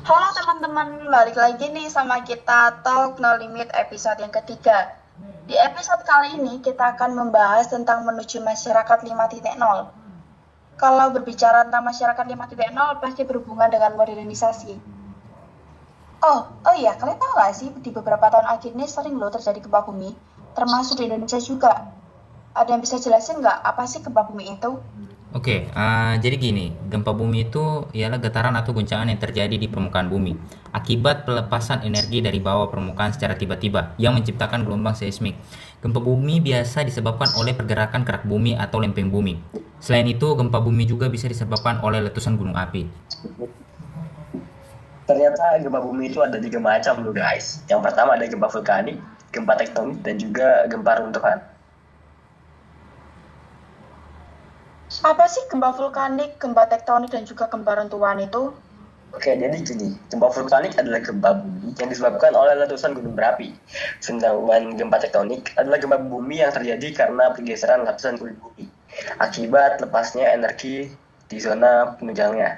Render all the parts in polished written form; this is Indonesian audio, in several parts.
Halo teman-teman, balik lagi nih sama kita Talk No Limit episode yang ketiga. Di episode kali ini kita akan membahas tentang menuju masyarakat 5.0. Kalau berbicara tentang masyarakat 5.0 pasti berhubungan dengan modernisasi. Oh iya, kalian tahu nggak sih di beberapa tahun akhir ini sering loh terjadi gempa bumi, termasuk di Indonesia juga. Ada yang bisa jelasin nggak apa sih gempa bumi itu? Oke, jadi gini, gempa bumi itu ialah getaran atau guncangan yang terjadi di permukaan bumi akibat pelepasan energi dari bawah permukaan secara tiba-tiba yang menciptakan gelombang seismik. Gempa bumi biasa disebabkan oleh pergerakan kerak bumi atau lempeng bumi. Selain itu, gempa bumi juga bisa disebabkan oleh letusan gunung api. Ternyata gempa bumi itu ada 3 macam loh guys. Yang pertama ada gempa vulkanik, gempa tektonik, dan juga gempa runtuhan. Apa sih gempa vulkanik, gempa tektonik, dan juga gempa runtuhan itu? Oke, jadi gini, gempa vulkanik adalah gempa bumi yang disebabkan oleh letusan gunung berapi. Sedangkan gempa tektonik adalah gempa bumi yang terjadi karena pergeseran lapisan kulit bumi akibat lepasnya energi di zona penunjangnya.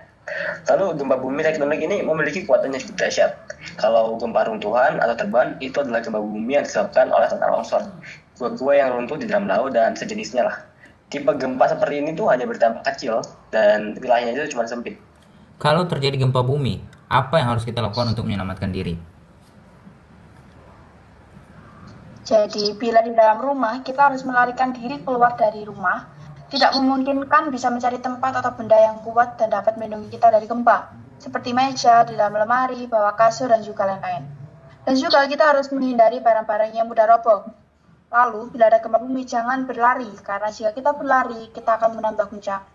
Lalu gempa bumi tektonik ini memiliki kekuatan yang cukup dahsyat. Kalau gempa runtuhan atau terban itu adalah gempa bumi yang disebabkan oleh tanah longsor, gua-gua yang runtuh di dalam laut dan sejenisnya lah. Tipe gempa seperti ini tuh hanya berdampak kecil dan wilayahnya itu cuma sempit. Kalau terjadi gempa bumi, apa yang harus kita lakukan untuk menyelamatkan diri? Jadi, bila di dalam rumah, kita harus melarikan diri keluar dari rumah. Tidak memungkinkan bisa mencari tempat atau benda yang kuat dan dapat melindungi kita dari gempa, seperti meja, di dalam lemari, bawa kasur, dan juga lain-lain. Dan juga kita harus menghindari barang-barang yang mudah roboh. Lalu, bila ada gempa bumi, jangan berlari, karena jika kita berlari, kita akan menambah guncangan.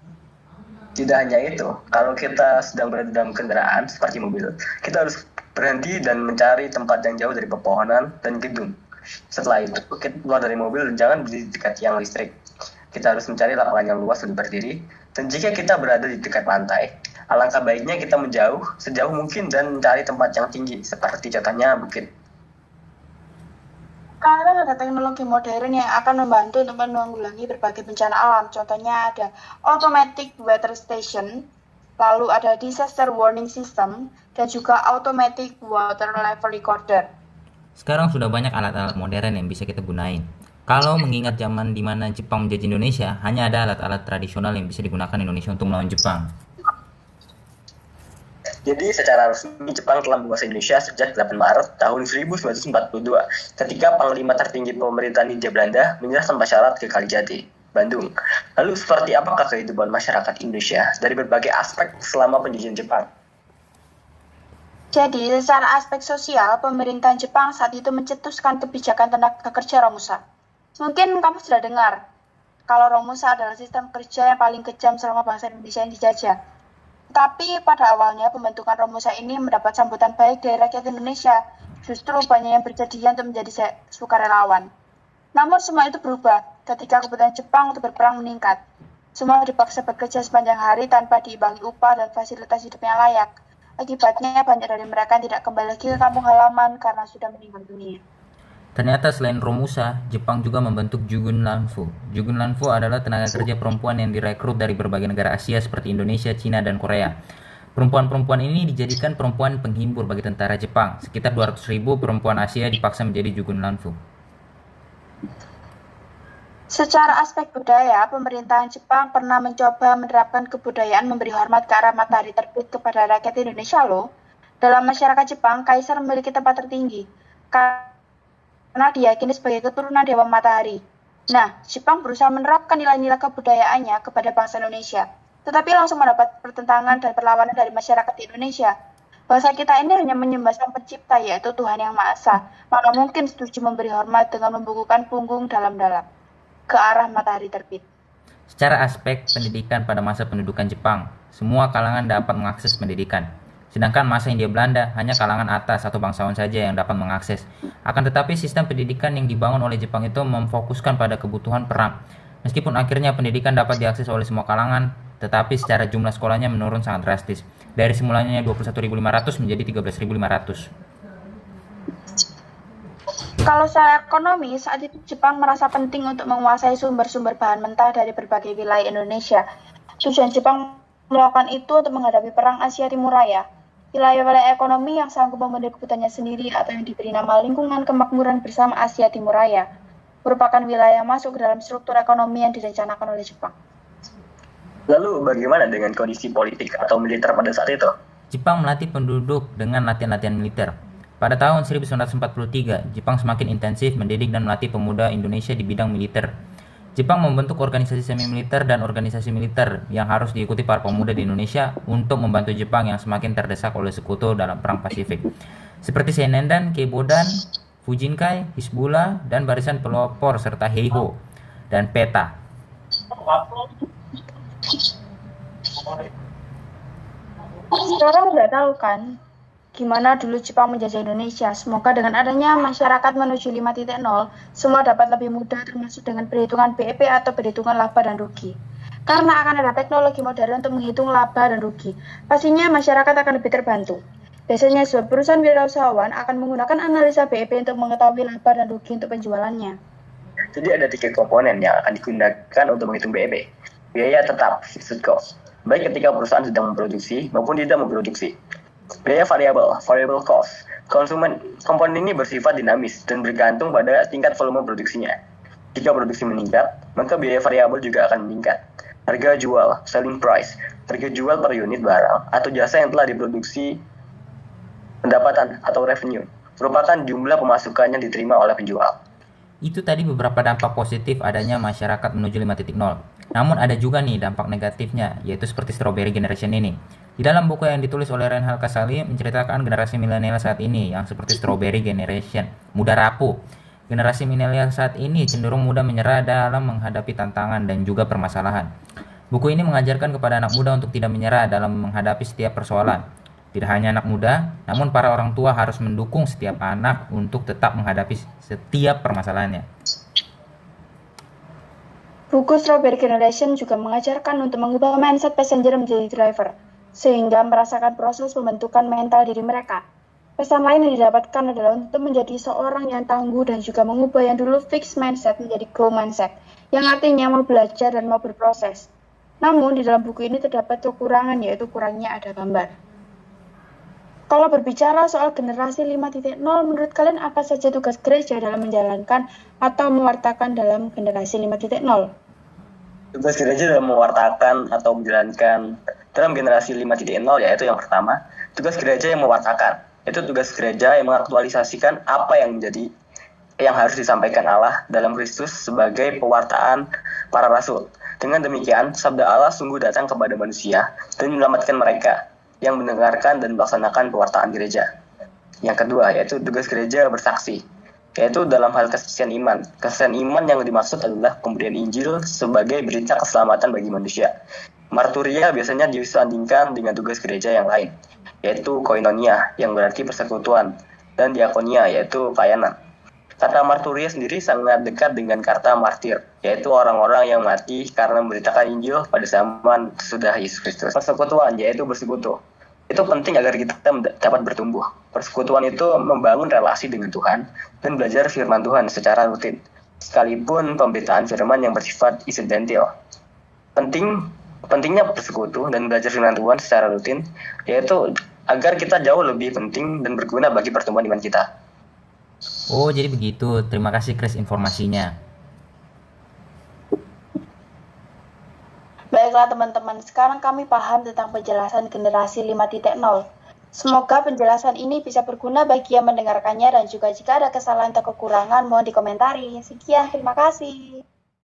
Tidak hanya itu, kalau kita sedang berada dalam kendaraan seperti mobil, kita harus berhenti dan mencari tempat yang jauh dari pepohonan dan gedung. Setelah itu, kita keluar dari mobil dan jangan berdiri di dekat tiang listrik. Kita harus mencari lapangan yang luas untuk berdiri. Dan jika kita berada di dekat pantai, alangkah baiknya kita menjauh sejauh mungkin dan mencari tempat yang tinggi, seperti contohnya bukit. Sekarang ada teknologi modern yang akan membantu untuk menanggulangi berbagai bencana alam. Contohnya ada automatic weather station, lalu ada disaster warning system, dan juga automatic water level recorder. Sekarang sudah banyak alat-alat modern yang bisa kita gunain. Kalau mengingat zaman di mana Jepang menjajah Indonesia, hanya ada alat-alat tradisional yang bisa digunakan Indonesia untuk melawan Jepang. Jadi secara resmi Jepang telah menguasai Indonesia sejak 8 Maret tahun 1942 ketika Panglima tertinggi pemerintahan Hindia Belanda menyerah tanpa syarat ke Kalijati, Bandung. Lalu seperti apakah kehidupan masyarakat Indonesia dari berbagai aspek selama penjajahan Jepang? Jadi, secara aspek sosial, pemerintahan Jepang saat itu mencetuskan kebijakan tenaga kerja Romusa. Mungkin kamu sudah dengar, kalau Romusa adalah sistem kerja yang paling kejam selama bangsa Indonesia yang dijajah. Tapi pada awalnya pembentukan Romusa ini mendapat sambutan baik dari rakyat Indonesia. Justru banyak yang bersedia untuk menjadi sukarelawan. Namun semua itu berubah ketika kebutuhan Jepang untuk berperang meningkat. Semua dipaksa bekerja sepanjang hari tanpa diimbangi upah dan fasilitas hidup yang layak. Akibatnya banyak dari mereka tidak kembali lagi ke kampung halaman karena sudah meninggal dunia. Ternyata selain Romusa, Jepang juga membentuk Jugun Lanfu. Jugun Lanfu adalah tenaga kerja perempuan yang direkrut dari berbagai negara Asia seperti Indonesia, Cina, dan Korea. Perempuan-perempuan ini dijadikan perempuan penghibur bagi tentara Jepang. Sekitar 200.000 perempuan Asia dipaksa menjadi Jugun Lanfu. Secara aspek budaya, pemerintahan Jepang pernah mencoba menerapkan kebudayaan memberi hormat ke arah matahari terbit kepada rakyat Indonesia loh. Dalam masyarakat Jepang, kaisar memiliki tempat tertinggi karena diyakini sebagai keturunan Dewa Matahari. Nah, Jepang berusaha menerapkan nilai-nilai kebudayaannya kepada bangsa Indonesia, tetapi langsung mendapat pertentangan dan perlawanan dari masyarakat di Indonesia. Bangsa kita ini hanya menyembah Sang Pencipta, yaitu Tuhan Yang Maha Esa. Mana mungkin setuju memberi hormat dengan membukukan punggung dalam-dalam ke arah matahari terbit. Secara aspek pendidikan pada masa pendudukan Jepang, semua kalangan dapat mengakses pendidikan. Sedangkan masa Hindia Belanda hanya kalangan atas atau bangsawan saja yang dapat mengakses. Akan tetapi sistem pendidikan yang dibangun oleh Jepang itu memfokuskan pada kebutuhan perang. Meskipun akhirnya pendidikan dapat diakses oleh semua kalangan, tetapi secara jumlah sekolahnya menurun sangat drastis. Dari semulanya 21.500 menjadi 13.500. Kalau secara ekonomi, saat itu Jepang merasa penting untuk menguasai sumber-sumber bahan mentah dari berbagai wilayah Indonesia. Tujuan Jepang melakukan itu untuk menghadapi perang Asia Timur Raya. Wilayah-wilayah ekonomi yang sanggup memenuhi kebutuhannya sendiri atau yang diberi nama lingkungan kemakmuran bersama Asia Timur Raya merupakan wilayah masuk ke dalam struktur ekonomi yang direncanakan oleh Jepang. Lalu bagaimana dengan kondisi politik atau militer pada saat itu? Jepang melatih penduduk dengan latihan-latihan militer. Pada tahun 1943, Jepang semakin intensif mendidik dan melatih pemuda Indonesia di bidang militer. Jepang membentuk organisasi semi-militer dan organisasi militer yang harus diikuti para pemuda di Indonesia untuk membantu Jepang yang semakin terdesak oleh sekutu dalam Perang Pasifik. Seperti Seinendan, Keibodan, Fujinkai, Hizbullah, dan Barisan Pelopor serta Heiho dan PETA. Sekarang udah tahu kan gimana dulu Jepang menjajah Indonesia. Semoga dengan adanya masyarakat menuju 5.0, semua dapat lebih mudah termasuk dengan perhitungan BEP atau perhitungan laba dan rugi. Karena akan ada teknologi modern untuk menghitung laba dan rugi, pastinya masyarakat akan lebih terbantu. Biasanya sebuah perusahaan wirausahawan akan menggunakan analisa BEP untuk mengetahui laba dan rugi untuk penjualannya. Jadi ada 3 komponen yang akan digunakan untuk menghitung BEP. Biaya tetap, fixed cost, baik ketika perusahaan sedang memproduksi maupun tidak memproduksi. Biaya variable cost. Komponen ini bersifat dinamis dan bergantung pada tingkat volume produksinya. Jika produksi meningkat, maka biaya variabel juga akan meningkat. Harga jual, selling price, harga jual per unit barang atau jasa yang telah diproduksi. Pendapatan atau revenue merupakan jumlah pemasukan yang diterima oleh penjual. Itu tadi beberapa dampak positif adanya masyarakat menuju 5.0. Namun ada juga nih dampak negatifnya, yaitu seperti Strawberry Generation ini. Di dalam buku yang ditulis oleh Reinhard Kasali menceritakan generasi milenial saat ini yang seperti Strawberry Generation, mudah rapuh. Generasi milenial saat ini cenderung mudah menyerah dalam menghadapi tantangan dan juga permasalahan. Buku ini mengajarkan kepada anak muda untuk tidak menyerah dalam menghadapi setiap persoalan. Tidak hanya anak muda, namun para orang tua harus mendukung setiap anak untuk tetap menghadapi setiap permasalahannya. Buku Strawberry Generation juga mengajarkan untuk mengubah mindset passenger menjadi driver, sehingga merasakan proses pembentukan mental diri mereka. Pesan lain yang didapatkan adalah untuk menjadi seorang yang tangguh dan juga mengubah yang dulu fixed mindset menjadi grow mindset, yang artinya mau belajar dan mau berproses. Namun di dalam buku ini terdapat kekurangan, yaitu kurangnya ada gambar. Kalau berbicara soal generasi 5.0, menurut kalian apa saja tugas gereja dalam menjalankan atau mewartakan dalam generasi 5.0? Tugas gereja dalam mewartakan atau menjalankan dalam generasi 5.0 yaitu yang pertama, tugas gereja yang mewartakan. Itu tugas gereja yang mengaktualisasikan apa yang harus disampaikan Allah dalam Kristus sebagai pewartaan para rasul. Dengan demikian, sabda Allah sungguh datang kepada manusia dan menyelamatkan mereka yang mendengarkan dan melaksanakan pewartaan gereja. Yang kedua, yaitu tugas gereja bersaksi, yaitu dalam hal kesaksian iman. Kesaksian iman yang dimaksud adalah pemberian Injil sebagai berita keselamatan bagi manusia. Marturia biasanya disandingkan dengan tugas gereja yang lain, yaitu koinonia, yang berarti persekutuan, dan diakonia, yaitu pelayanan. Kata marturia sendiri sangat dekat dengan kata martir, yaitu orang-orang yang mati karena memberitakan Injil pada zaman sesudah Yesus Kristus. Persekutuan, yaitu bersekutu. Itu penting agar kita dapat bertumbuh. Persekutuan itu membangun relasi dengan Tuhan dan belajar firman Tuhan secara rutin, sekalipun pemberitaan firman yang bersifat insidental. Pentingnya bersekutu dan belajar firman Tuhan secara rutin, yaitu agar kita jauh lebih penting dan berguna bagi pertumbuhan iman kita. Oh, jadi begitu. Terima kasih Chris informasinya. Baiklah teman-teman, sekarang kami paham tentang penjelasan generasi 5.0. Semoga penjelasan ini bisa berguna bagi yang mendengarkannya dan juga jika ada kesalahan atau kekurangan mohon dikomentari. Sekian, terima kasih.